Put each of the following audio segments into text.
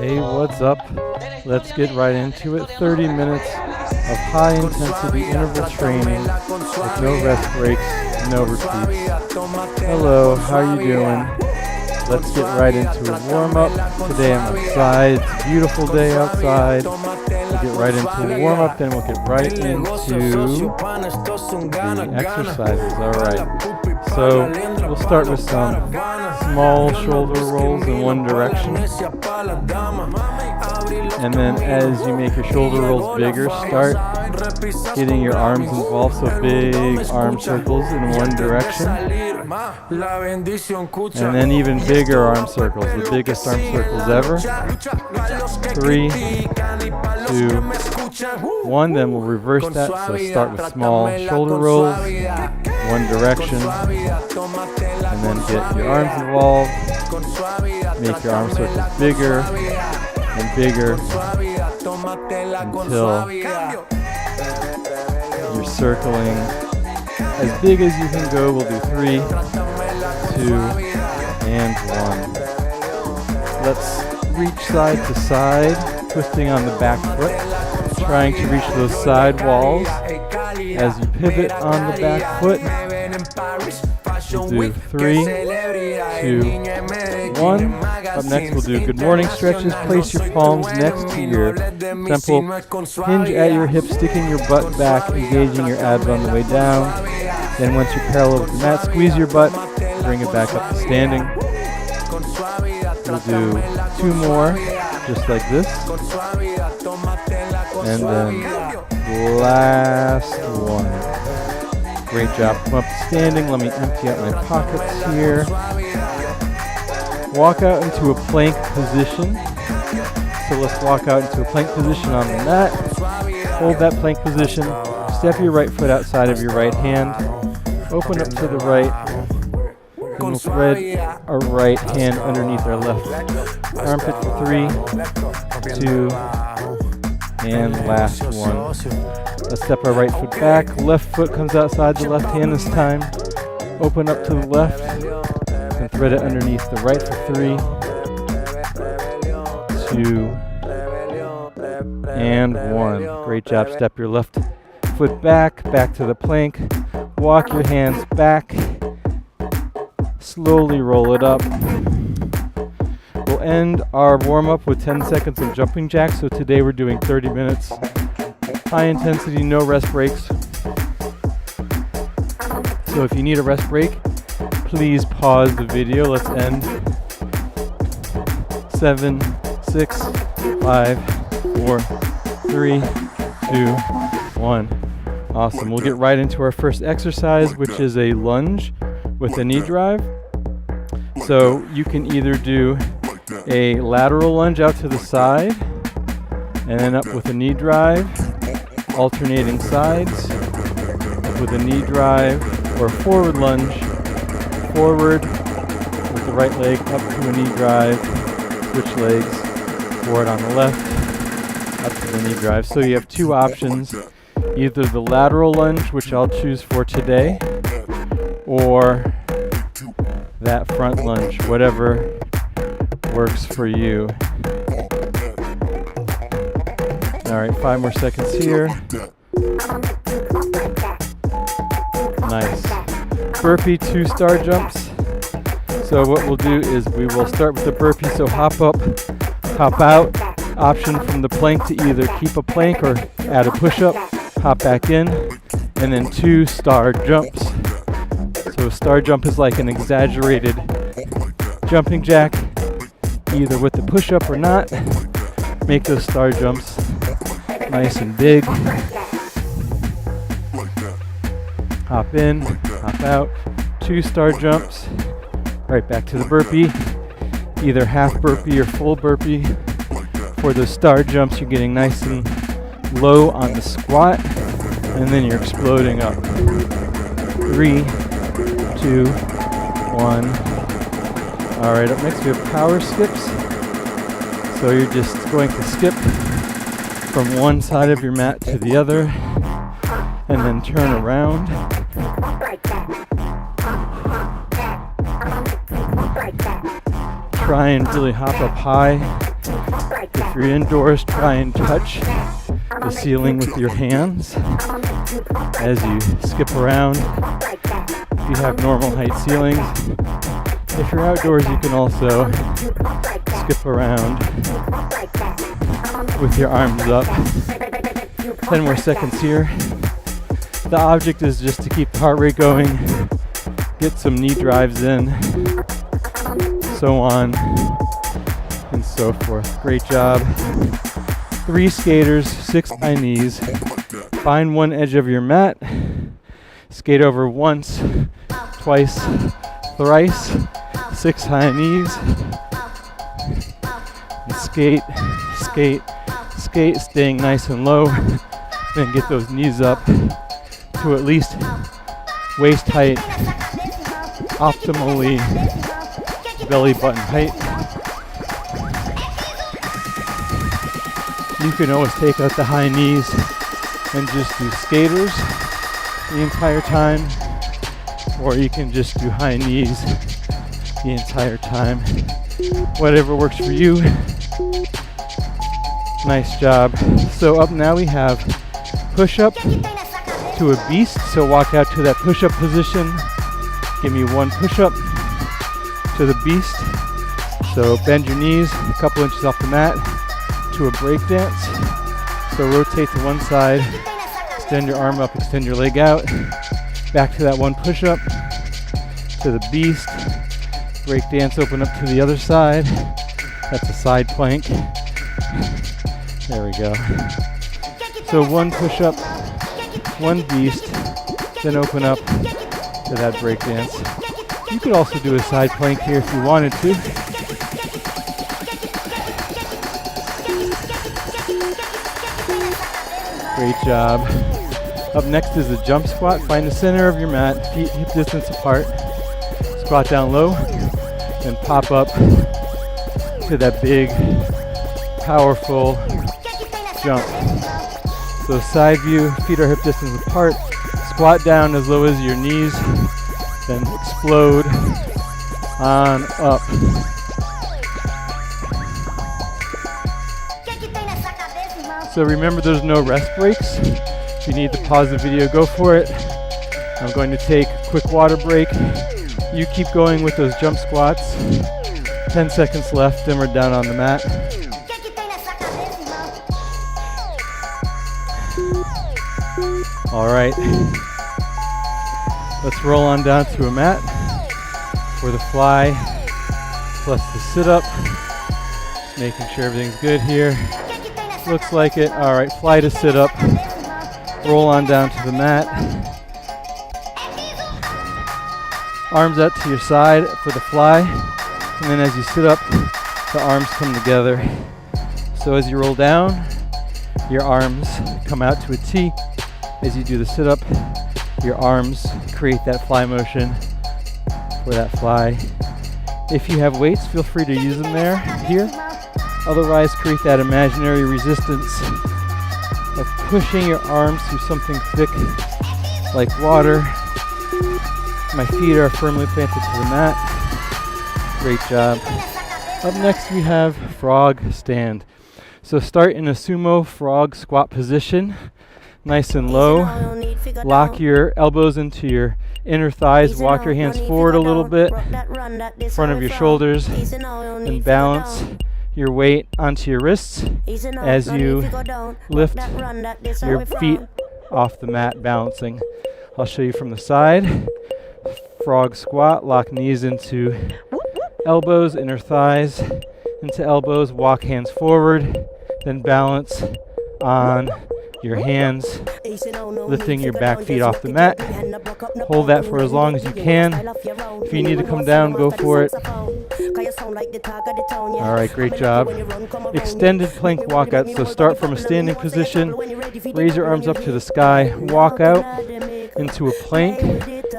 Hey, what's up? Let's get right into it. 30 minutes of high intensity interval training with no rest breaks, no repeats. Hello, how are you doing? Let's get right into a warm-up. Today I'm outside. It's a beautiful day outside. We'll get right into the warm-up, then we'll get right into the exercises. Alright, so we'll start with some small shoulder rolls in one direction. And then as you make your shoulder rolls bigger, start getting your arms involved. So big arm circles in one direction. And then even bigger arm circles, the biggest arm circles ever. 3, 2, 1. Then we'll reverse that. So start with small shoulder rolls, one direction. And then get your arms involved. Make your arm circles bigger and bigger until you're circling as big as you can go. We'll do 3, 2, and 1. Let's reach side to side, twisting on the back foot, trying to reach those side walls. As you pivot on the back foot, we'll do 3, 2, 1. Up next, we'll do good morning stretches. Place your palms next to your temple. Hinge at your hips, sticking your butt back, engaging your abs on the way down. Then once you're parallel with the mat, squeeze your butt, bring it back up to standing. We'll do 2 more, just like this. And then last one. Great job. Come up to standing. Let me empty out my pockets here. Walk out into a plank position. So let's walk out into a plank position on the mat. Hold that plank position. Step your right foot outside of your right hand. Open up to the right. And we'll thread our right hand underneath our left armpit for 3, 2, and last one. Let's step our right foot back. Left foot comes outside the left hand this time. Open up to the left and thread it underneath the right for 3, 2, and 1. Great job. Step your left foot back to the plank. Walk your hands back. Slowly roll it up. We'll end our warm-up with 10 seconds of jumping jacks. So today we're doing 30 minutes. High intensity, no rest breaks. So if you need a rest break, please pause the video. Let's end. 7, 6, 5, 4, 3, 2, 1. Awesome. We'll get right into our first exercise, which is a lunge with a knee drive. So you can either do a lateral lunge out to the side and then up with a knee drive, alternating sides, up with a knee drive, or forward lunge, forward with the right leg up to a knee drive, switch legs, forward on the left, up to the knee drive. So you have 2 options, either the lateral lunge, which I'll choose for today, or that front lunge, whatever works for you. Alright, 5 more seconds here. Nice. Burpee 2 star jumps. So what we'll do is we will start with the burpee, so hop up, hop out. Option from the plank to either keep a plank or add a push-up, hop back in, and then 2 star jumps. So a star jump is like an exaggerated jumping jack, either with the push-up or not. Make those star jumps nice and big. Hop in, hop out, 2 star jumps. Right back to the burpee, either half burpee or full burpee. For the star jumps, you're getting nice and low on the squat, and then you're exploding up. 3, 2, 1. Alright, up next we have power skips. So you're just going to skip from one side of your mat to the other, and then turn around. try and really hop up high. If you're indoors, try and touch the ceiling with your hands as you skip around. If you have normal height ceilings. If you're outdoors, you can also skip around with your arms up. 10 more seconds here. The object is just to keep the heart rate going, get some knee drives in, so on and so forth. Great job. 3 skaters, 6 high knees. Find one edge of your mat. Skate over once, twice, thrice. 6 high knees. And skate, skate, skate, staying nice and low. Then get those knees up to at least waist height, optimally belly button height. You can always take out the high knees and just do skaters the entire time, or you can just do high knees the entire time. Whatever works for you. Nice job. So up now we have push-up to a beast. So walk out to that push-up position. Give me 1 push-up to the beast. So bend your knees a couple inches off the mat to a break dance. So rotate to one side, extend your arm up, extend your leg out. Back to that 1 push-up to the beast. Break dance, open up to the other side. That's a side plank. There we go. So 1 push-up, 1 beast, then open up to that break dance. You could also do a side plank here if you wanted to. Great job. Up next is a jump squat. Find the center of your mat, feet hip distance apart. Squat down low, and pop up to that big, powerful jump. So side view, feet are hip distance apart. Squat down as low as your knees, then explode on up. So remember, there's no rest breaks. If you need to pause the video, go for it. I'm going to take a quick water break. You keep going with those jump squats. 10 seconds left, then we're down on the mat. All right, let's roll on down to a mat for the fly plus the sit-up. Just making sure everything's good here. Looks like it. All right, fly to sit-up. Roll on down to the mat. Arms out to your side for the fly. And then as you sit up, the arms come together. So as you roll down, your arms come out to a T. As you do the sit-up, your arms create that fly motion for that fly. If you have weights, feel free to use them here. Otherwise, create that imaginary resistance of pushing your arms through something thick like water. My feet are firmly planted to the mat. Great job. Up next, we have frog stand. So start in a sumo frog squat position. Nice and low. Lock your elbows into your inner thighs. Walk your hands forward a little bit in front of your shoulders, and balance your weight onto your wrists as you lift your feet off the mat, balancing. I'll show you from the side. Frog squat. Lock knees into elbows, inner thighs into elbows. Walk hands forward, then balance on your hands, lifting your back feet off the mat. Hold that for as long as you can. If you need to come down, go for it. All right, great job. Extended plank walkout. So start from a standing position, raise your arms up to the sky, walk out into a plank,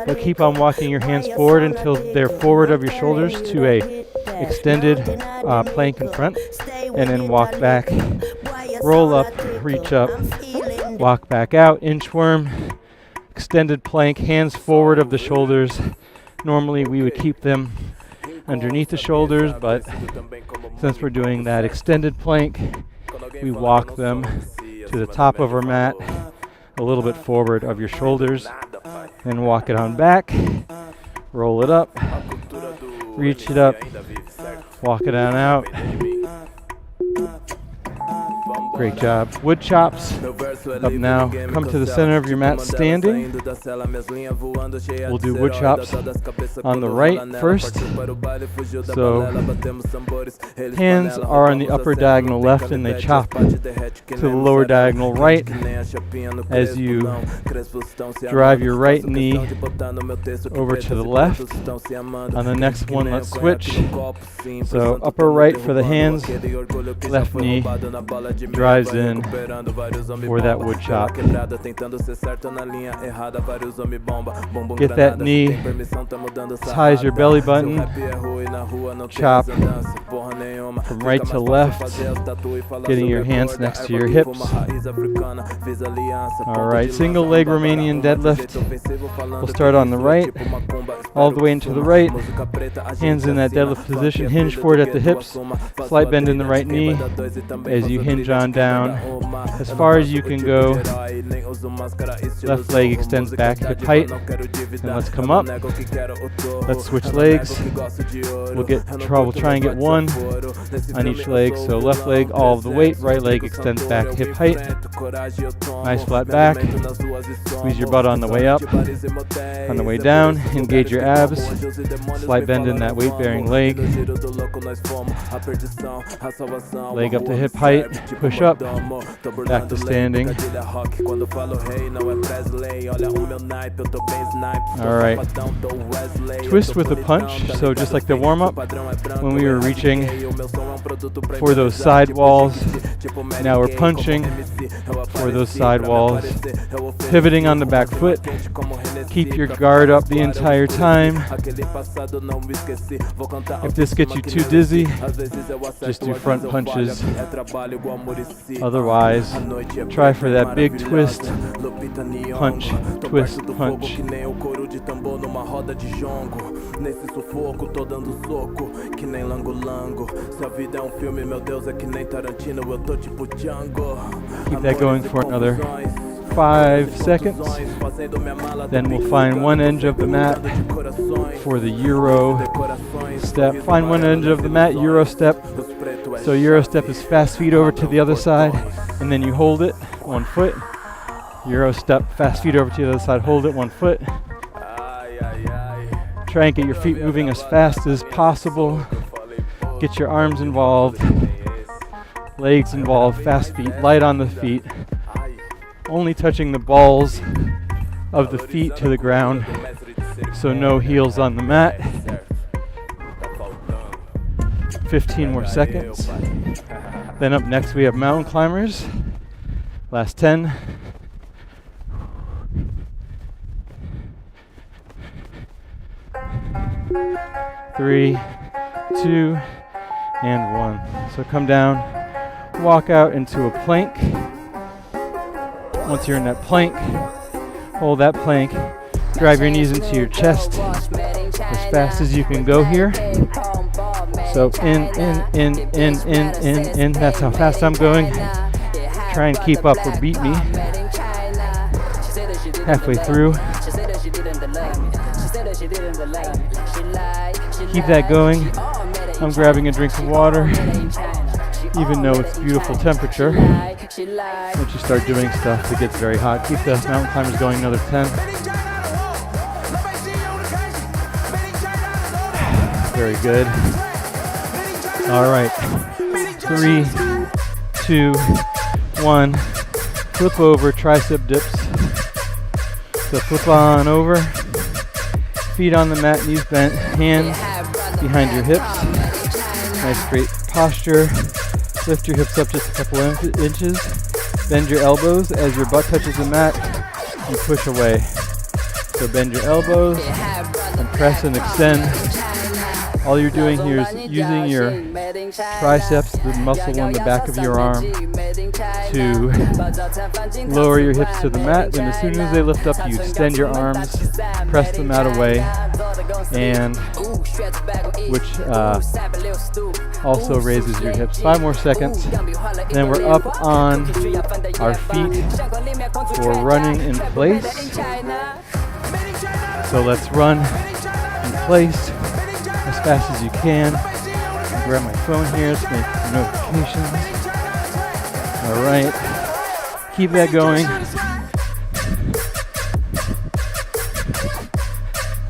but keep on walking your hands forward until they're forward of your shoulders to a extended plank in front, and then walk back, roll up, reach up, walk back out, inchworm, extended plank, hands forward of the shoulders. Normally we would keep them underneath the shoulders, but since we're doing that extended plank, we walk them to the top of our mat, a little bit forward of your shoulders, and walk it on back, roll it up, reach it up, walk it on out. Great job. Wood chops up now. Come to the center of your mat standing. We'll do wood chops on the right first. So hands are on the upper diagonal left and they chop to the lower diagonal right as you drive your right knee over to the left. On the next one, let's switch. So upper right for the hands, left knee drives in for that wood chop. Get that knee as high as your belly button. Chop from right to left, getting your hands next to your hips. Alright, single leg Romanian deadlift. We'll start on the right, all the way into the right. Hands in that deadlift position, hinge forward at the hips, slight bend in the right knee as you hinge on down as far as you can go. Left leg extends back hip height, and let's come up. Let's switch legs. We'll try and get one on each leg. So left leg all of the weight, right leg extends back hip height. Nice flat back. Squeeze your butt on the way up. On the way down, engage your abs. Slight bend in that weight bearing leg. Leg up to hip height. Push up. Back to standing. Alright. Twist with a punch. So just like the warm up, when we were reaching for those side walls, now we're punching for those side walls. Pivoting on the back foot. Keep your guard up the entire time. If this gets you too dizzy, just do front punches. Otherwise, try for that big twist, punch, twist, punch. Keep that going for another 5 seconds. Then we'll find one edge of the mat for the Euro step. Find one edge of the mat, Euro step. So Euro step is fast feet over to the other side, and then you hold it, 1 foot. Euro step, fast feet over to the other side, hold it, 1 foot. Try and get your feet moving as fast as possible. Get your arms involved, legs involved, fast feet, light on the feet. Only touching the balls of the feet to the ground, so no heels on the mat. 15 more seconds. Then up next we have mountain climbers. Last 10. Three, 2, and 1. So come down, walk out into a plank. Once you're in that plank, hold that plank, drive your knees into your chest as fast as you can go here. So in. That's how fast I'm going. Try and keep up or beat me. Halfway through. Keep that going. I'm grabbing a drink of water, even though it's beautiful temperature. Once you start doing stuff, it gets very hot. Keep the mountain climbers going another 10. Very good. All right. 3, 2, 1. Flip over, tricep dips. So flip on over. Feet on the mat, knees bent, hands behind your hips. Nice straight posture. Lift your hips up just a couple inches. Bend your elbows as your butt touches the mat. You push away. So bend your elbows and press and extend. All you're doing here is using your triceps, the muscle on the back of your arm, to lower your hips to the mat. And as soon as they lift up, you extend your arms, press the mat away, and which also raises your hips. 5 more seconds. Then we're up on our feet for running in place. So let's run in place as fast as you can. Grab my phone here to make notifications. All right, keep that going.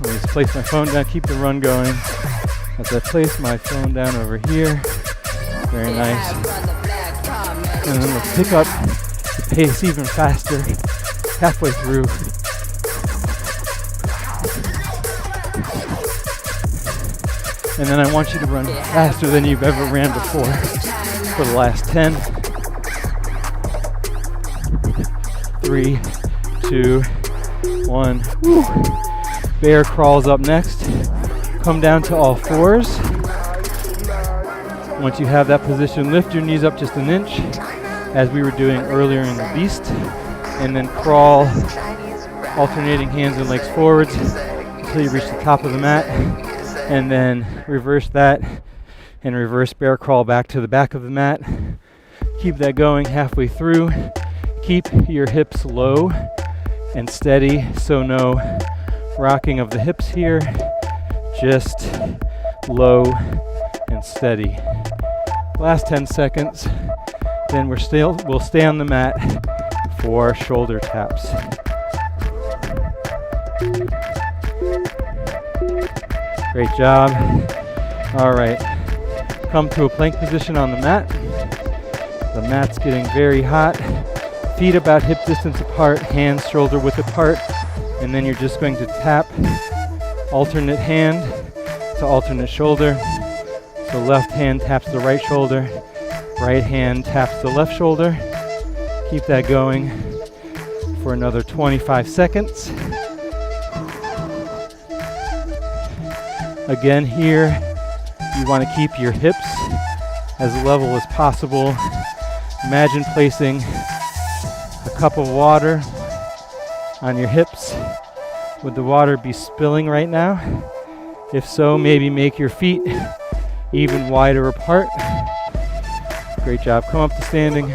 Let me just place my phone down, keep the run going. As I place my phone down over here, very nice. And then let's pick up the pace even faster, halfway through. And then I want you to run faster than you've ever ran before for the last 10. 3, 2, 1. Woo. Bear crawls up next. Come down to all fours. Once you have that position, lift your knees up just an inch, as we were doing earlier in the beast, and then crawl, alternating hands and legs forwards until you reach the top of the mat, and then reverse that and reverse bear crawl back to the back of the mat. Keep that going halfway through. Keep your hips low and steady, so no rocking of the hips here, just low and steady. Last 10 seconds, then we'll stay on the mat for shoulder taps. Great job. All right, come to a plank position on the mat. The mat's getting very hot. Feet about hip distance apart, hands shoulder width apart, and then you're just going to tap alternate hand to alternate shoulder. So left hand taps the right shoulder, right hand taps the left shoulder. Keep that going for another 25 seconds. Again here, you want to keep your hips as level as possible. Imagine placing a cup of water on your hips. Would the water be spilling right now? If so, maybe make your feet even wider apart. Great job. Come up to standing,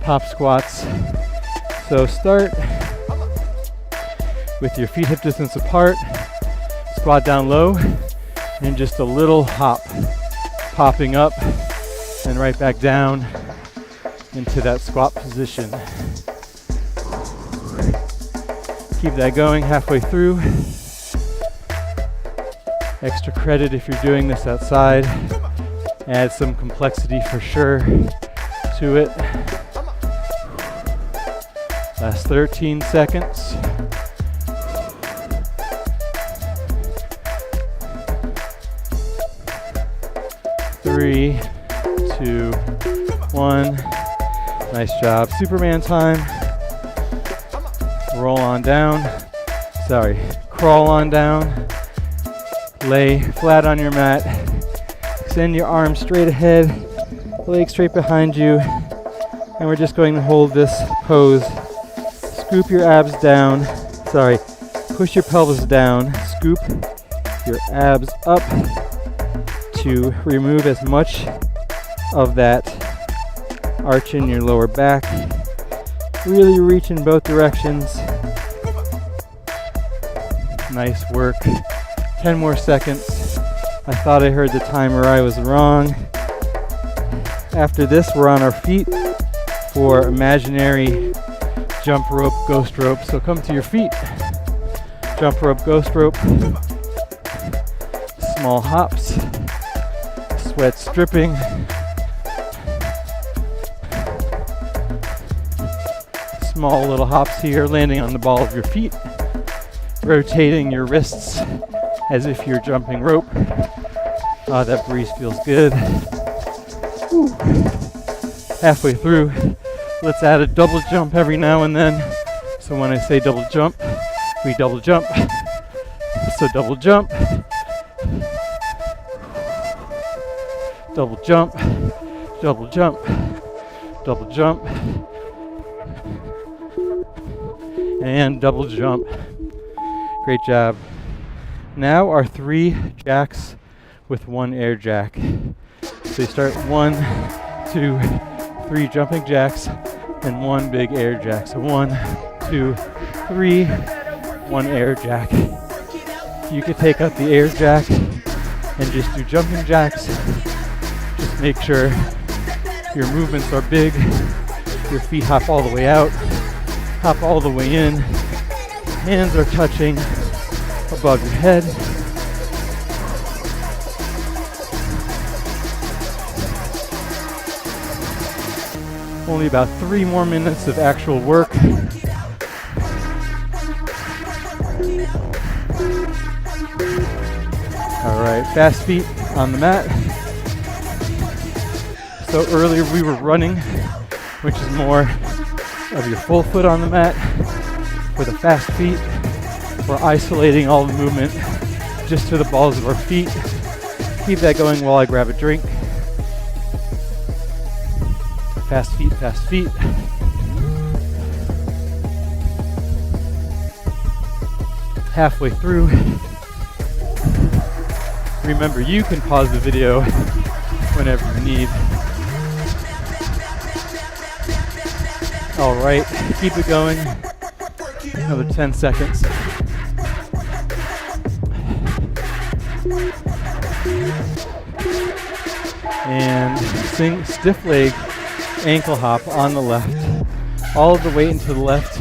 pop squats. So start with your feet hip distance apart, squat down low, and just a little hop, popping up and right back down into that squat position. Keep that going halfway through. Extra credit if you're doing this outside. Add some complexity for sure to it. Last 13 seconds. Three, 2, 1. Nice job. Superman time. Roll on down. Crawl on down. Lay flat on your mat. Extend your arms straight ahead, legs straight behind you. And we're just going to hold this pose. Scoop your abs down. Push your pelvis down. Scoop your abs up to remove as much of that arch in your lower back. Really reach in both directions. Nice work. 10 more seconds. I thought I heard the timer. I was wrong. After this, we're on our feet for imaginary jump rope, ghost rope. So come to your feet. Jump rope, ghost rope. Small hops. Sweat stripping. Small little hops here, landing on the ball of your feet. Rotating your wrists as if you're jumping rope. Ah, that breeze feels good. Whew. Halfway through, let's add a double jump every now and then. So when I say double jump, we double jump. So double jump. Double jump. Double jump. Double jump. And double jump. Great job. Now our 3 jacks with 1 air jack. So you start 1, 2, 3 jumping jacks and 1 big air jack. So 1, 2, 3, 1 air jack. You could take out the air jack and just do jumping jacks. Just make sure your movements are big. Your feet hop all the way out, hop all the way in. Hands are touching above your head. Only about 3 more minutes of actual work. All right, fast feet on the mat. So earlier we were running, which is more of your full foot on the mat. For the fast feet, we're isolating all the movement just to the balls of our feet. Keep that going while I grab a drink. Fast feet, fast feet. Halfway through. Remember, you can pause the video whenever you need. All right, keep it going. Another 10 seconds. And sing stiff leg ankle hop on the left. All of the weight into the left.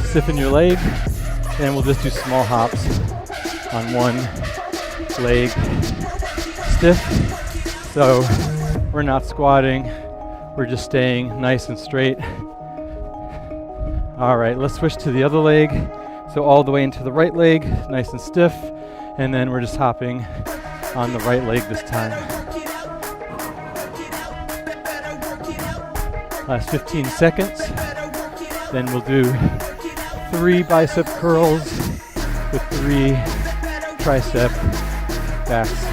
Stiffen your leg. And we'll just do small hops on one leg. Stiff. So we're not squatting. We're just staying nice and straight. All right, let's switch to the other leg. So all the way into the right leg, nice and stiff. And then we're just hopping on the right leg this time. Last 15 seconds. Then we'll do 3 bicep curls with 3 tricep backs.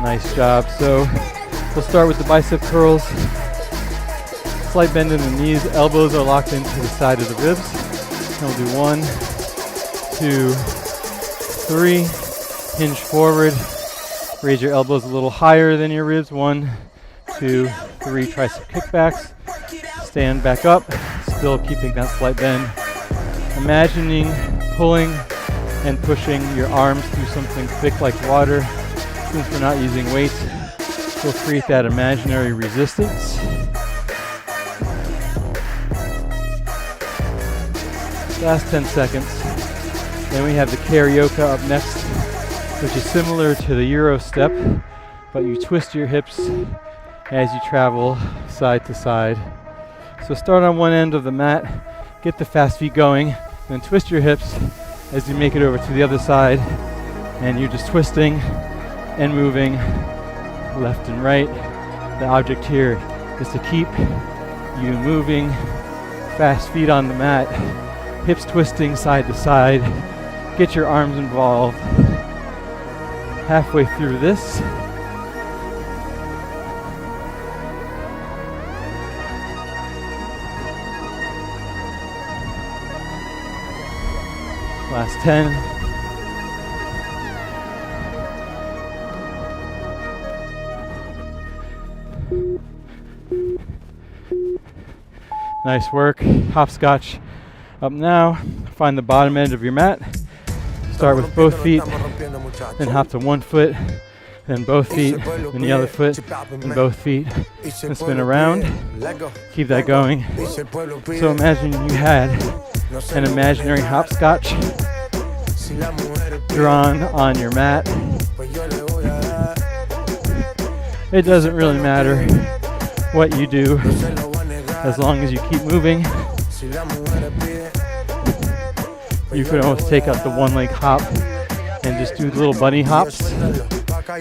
Nice job. So we'll start with the bicep curls. Slight bend in the knees, elbows are locked into the side of the ribs. And we'll do 1, 2, 3. Hinge forward. Raise your elbows a little higher than your ribs. 1, 2, 3 tricep kickbacks. Stand back up, still keeping that slight bend. Imagining pulling and pushing your arms through something thick like water. Since we're not using weights, we'll create that imaginary resistance. Last 10 seconds. Then we have the Carioca up next, which is similar to the Euro step, but you twist your hips as you travel side to side. So start on one end of the mat, get the fast feet going, then twist your hips as you make it over to the other side, and you're just twisting and moving left and right. The object here is to keep you moving, fast feet on the mat, hips twisting side to side. Get your arms involved. Halfway through this. Last 10. Nice work. Hopscotch up now. Find the bottom end of your mat. Start with both feet, then hop to one foot, then both feet, then the other foot, and both feet, and spin around. Keep that going. So imagine you had an imaginary hopscotch drawn on your mat. It doesn't really matter what you do as long as you keep moving. You can always take out the one leg hop and just do little bunny hops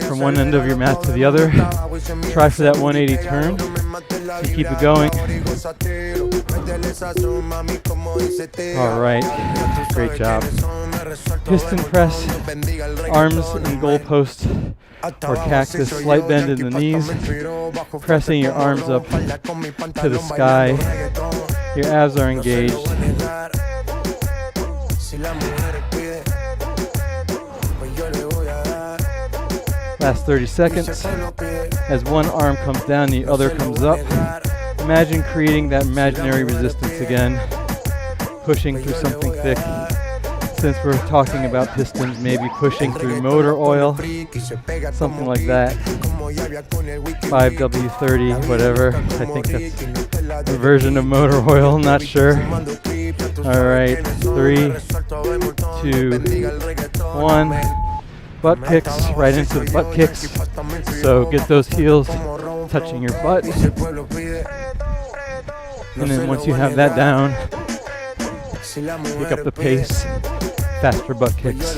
from one end of your mat to the other. Try for that 180 turn. So keep it going. All right, great job. Piston press, arms and goalpost or cactus, slight bend in the knees, pressing your arms up to the sky. Your abs are engaged. Last 30 seconds. As one arm comes down, the other comes up. Imagine creating that imaginary resistance again, pushing through something thick. Since we're talking about pistons, maybe pushing through motor oil, something like that. 5W30, whatever. I think that's a version of motor oil, not sure. Alright, 3, 2, 1. Butt kicks, right into the butt kicks. So get those heels touching your butt. And then once you have that down, pick up the pace, faster butt kicks.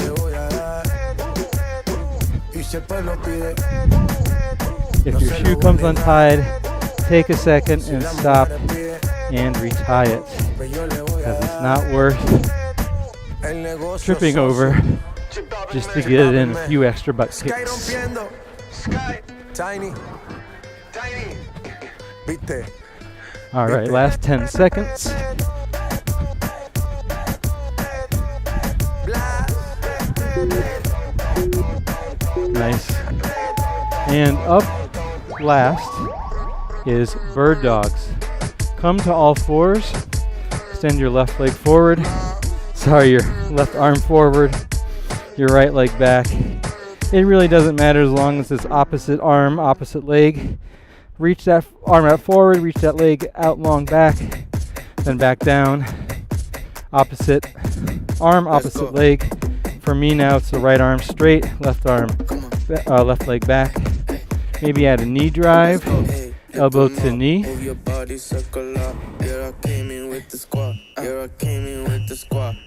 If your shoe comes untied, take a second and stop and retie it, because it's not worth tripping over just to get in a few extra butt kicks. Alright, last 10 seconds. Nice. And up last is bird dogs. Come to all fours. Extend your left leg forward. Sorry, your left arm forward. Your right leg back. It really doesn't matter as long as it's opposite arm, opposite leg. Reach that arm out forward, reach that leg out long back, then back down. Opposite arm, opposite leg. For me now it's the right arm straight, left left leg back. Maybe add a knee drive, elbow to knee.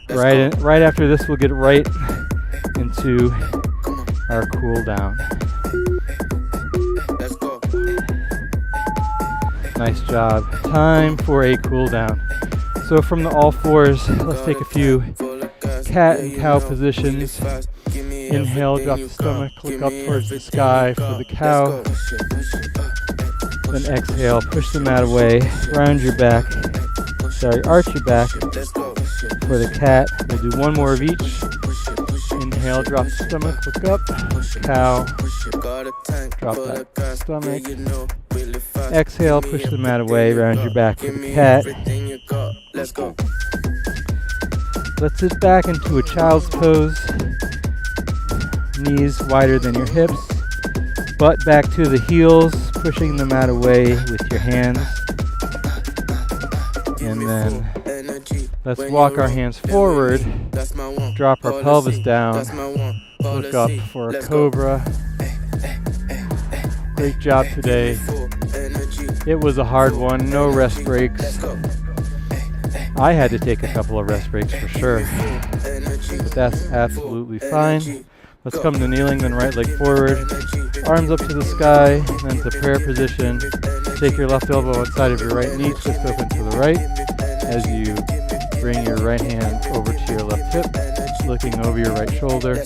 Right after this we'll get right into our cool down. Nice job. Time for a cool down. So from the all fours, let's take a few cat and cow positions. Inhale, drop the stomach, look up towards the sky for the cow. Then exhale, push the mat away, round your back, arch your back for the cat. We'll do one more of each. Inhale, drop the stomach, look up, cow, drop that stomach. Exhale, push the mat away, round your back for the cat. Let's sit back into a child's pose. Knees wider than your hips. Butt back to the heels, pushing the mat away with your hands. And then let's walk our hands forward, drop our pelvis down, look up for a cobra. Great job today. It was a hard one, no rest breaks. I had to take a couple of rest breaks for sure, but that's absolutely fine. Let's come to kneeling, then right leg forward, arms up to the sky, then to prayer position. Take your left elbow outside of your right knee, twist open to the right as you bring your right hand over to your left hip, looking over your right shoulder,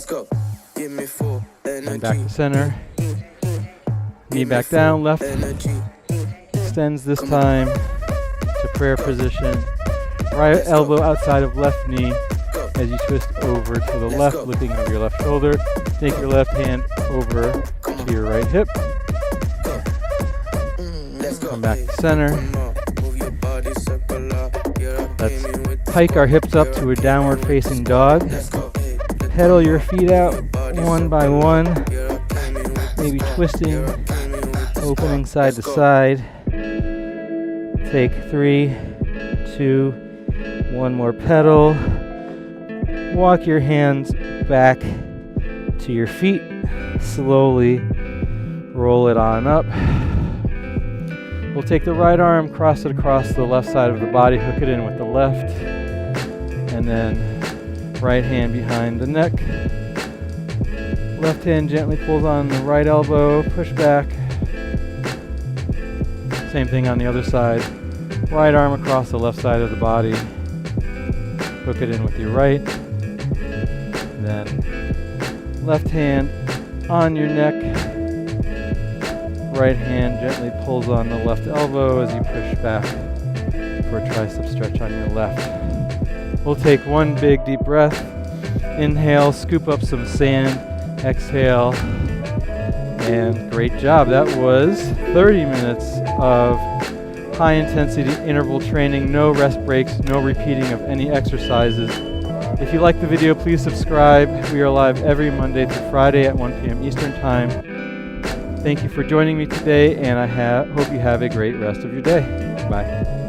and back to center. Knee back down, left extends this time to prayer position. Right elbow outside of left knee as you twist over to the left, looking over your left shoulder. Take your left hand over to your right hip. Come back to center. Let's hike our hips up to a downward facing dog. Pedal your feet out one by one, maybe twisting, opening side to side. Take 3, 2, 1 more pedal. Walk your hands back to your feet. Slowly roll it on up. We'll take the right arm, cross it across the left side of the body, hook it in with the left, and then right hand behind the neck. Left hand gently pulls on the right elbow, push back. Same thing on the other side. Right arm across the left side of the body. Hook it in with your right. Then left hand on your neck. Right hand gently pulls on the left elbow as you push back. for a tricep stretch on your left. We'll take one big deep breath. Inhale, scoop up some sand. Exhale, and great job. That was 30 minutes of high intensity interval training, no rest breaks, no repeating of any exercises. If you like the video, please subscribe. We are live every Monday through Friday at 1 p.m. Eastern Time. Thank you for joining me today, and I hope you have a great rest of your day. Bye.